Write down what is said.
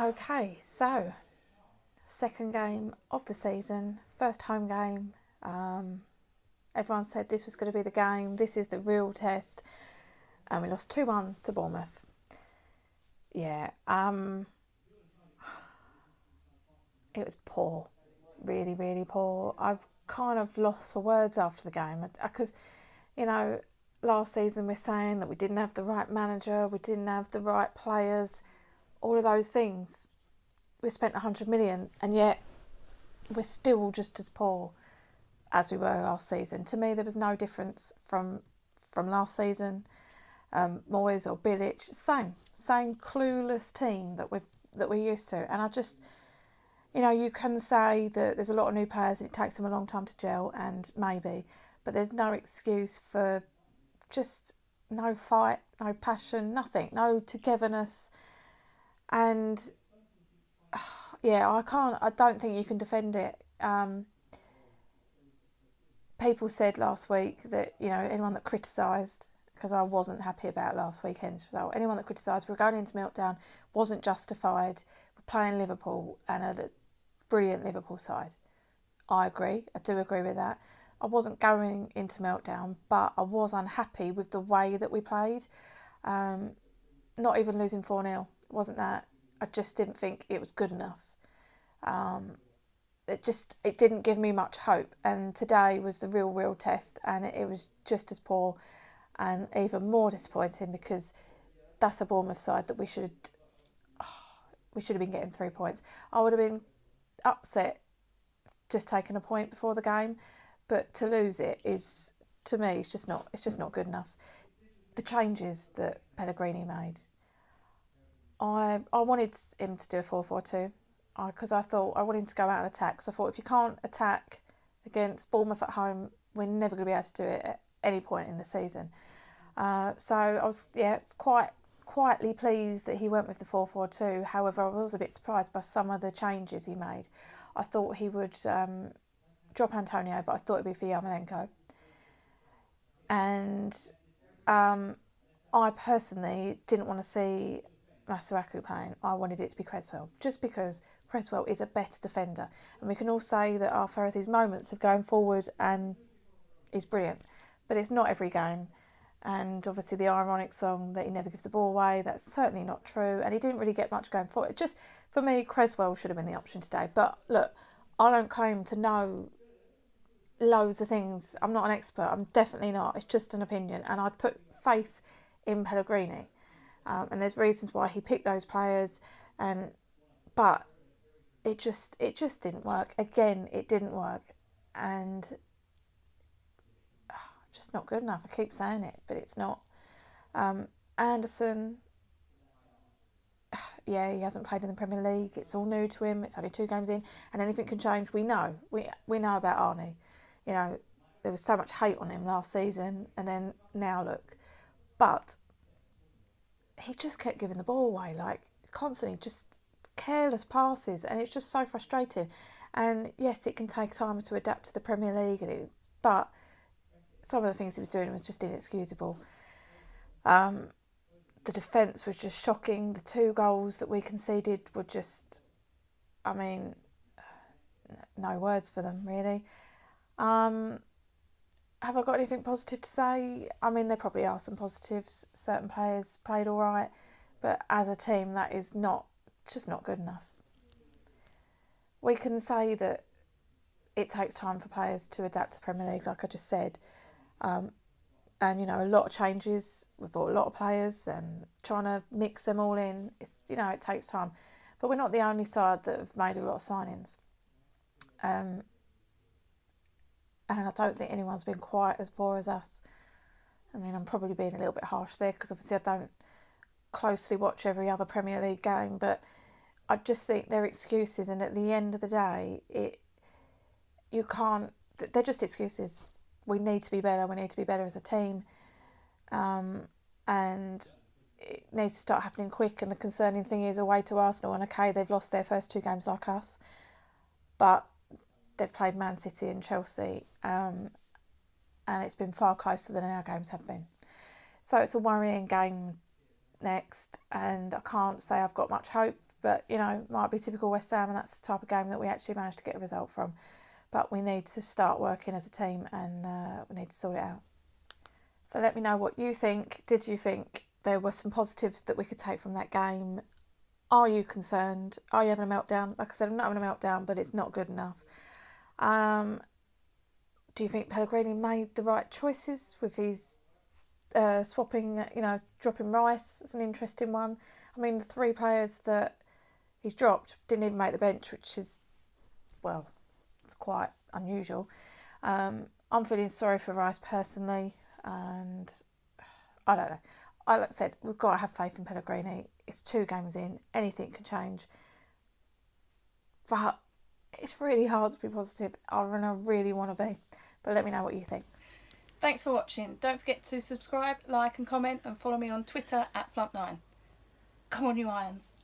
Okay, so second game of the season, first home game. Everyone said this was going to be the game. This is the real test, and we lost 2-1 to Bournemouth. Yeah, it was poor, really, really poor. I've kind of lost for words after the game because, you know, last season we're saying that we didn't have the right manager, we didn't have the right players, all of those things. We spent 100 million, and yet we're still just as poor as we were last season. To me, there was no difference from last season. Moyes or Bilic, same clueless team that we're used to. And I just, you can say that there's a lot of new players and it takes them a long time to gel, and maybe, but there's no excuse for just no fight, no passion, nothing, no togetherness. And yeah, I don't think you can defend it. People said last week that, anyone that criticised, because I wasn't happy about last weekend's result, anyone that criticised we're going into meltdown wasn't justified. We're playing Liverpool and a brilliant Liverpool side. I agree. I do agree with that. I wasn't going into meltdown, but I was unhappy with the way that we played. Not even losing 4-0. It wasn't that. I just didn't think it was good enough. It didn't give me much hope, and today was the real test, and it was just as poor and even more disappointing, because that's a Bournemouth side that we should have been getting 3 points. I would have been upset just taking a point before the game, but to lose it is, to me, it's just not good enough. The changes that Pellegrini made, I wanted him to do a 4-4-2. Because I thought I want him to go out and attack. Because I thought, if you can't attack against Bournemouth at home, we're never going to be able to do it at any point in the season. So I was quite quietly pleased that he went with the 4-4-2. However, I was a bit surprised by some of the changes he made. I thought he would drop Antonio, but I thought it'd be for Yarmolenko. And I personally didn't want to see Masuaku playing. I wanted it to be Cresswell, just because Cresswell is a better defender, and we can all say that Alferez's moments of going forward and is brilliant, but it's not every game. And obviously the ironic song that he never gives the ball away, that's certainly not true, and he didn't really get much going forward. Just, for me, Cresswell should have been the option today. But look, I don't claim to know loads of things. I'm not an expert. I'm definitely not. It's just an opinion, and I'd put faith in Pellegrini. And there's reasons why he picked those players, but it just didn't work. Again, it didn't work, and just not good enough. I keep saying it, but it's not. Anderson, he hasn't played in the Premier League. It's all new to him. It's only 2 games in, and anything can change. We know. We know about Arnie. There was so much hate on him last season, and then now look. But he just kept giving the ball away, like constantly, just careless passes, and it's just so frustrating. And yes, it can take time to adapt to the Premier League, but some of the things he was doing was just inexcusable. The defence was just shocking. The 2 goals that we conceded were just, no words for them, really. Have I got anything positive to say? There probably are some positives. Certain players played all right, but as a team, that is just not good enough. We can say that it takes time for players to adapt to the Premier League, like I just said. And, a lot of changes. We bought a lot of players, and trying to mix them all in, it takes time. But we're not the only side that have made a lot of signings. And I don't think anyone's been quite as poor as us. I'm probably being a little bit harsh there, because obviously I don't closely watch every other Premier League game, but I just think they're excuses, and at the end of the day, they're just excuses. We need to be better. We need to be better as a team, and it needs to start happening quick. And the concerning thing is, away to Arsenal, and okay, they've lost their first 2 games like us, but they've played Man City and Chelsea, and it's been far closer than our games have been. So it's a worrying game next, and I can't say I've got much hope, But, you know, might be typical West Ham, and that's the type of game that we actually managed to get a result from. But we need to start working as a team, and we need to sort it out. So let me know what you think. Did you think there were some positives that we could take from that game? Are you concerned? Are you having a meltdown? Like I said, I'm not having a meltdown, but it's not good enough. Do you think Pellegrini made the right choices with his swapping, dropping Rice? It's an interesting one. I mean, the 3 players that he's dropped didn't even make the bench, which is, well, it's quite unusual. I'm feeling sorry for Rice personally, and I don't know. Like I said, we've got to have faith in Pellegrini. It's 2 games in, anything can change. But it's really hard to be positive, and I really want to be. But let me know what you think. Thanks for watching. Don't forget to subscribe, like and comment, and follow me on Twitter @Flump9. Come on, you Irons.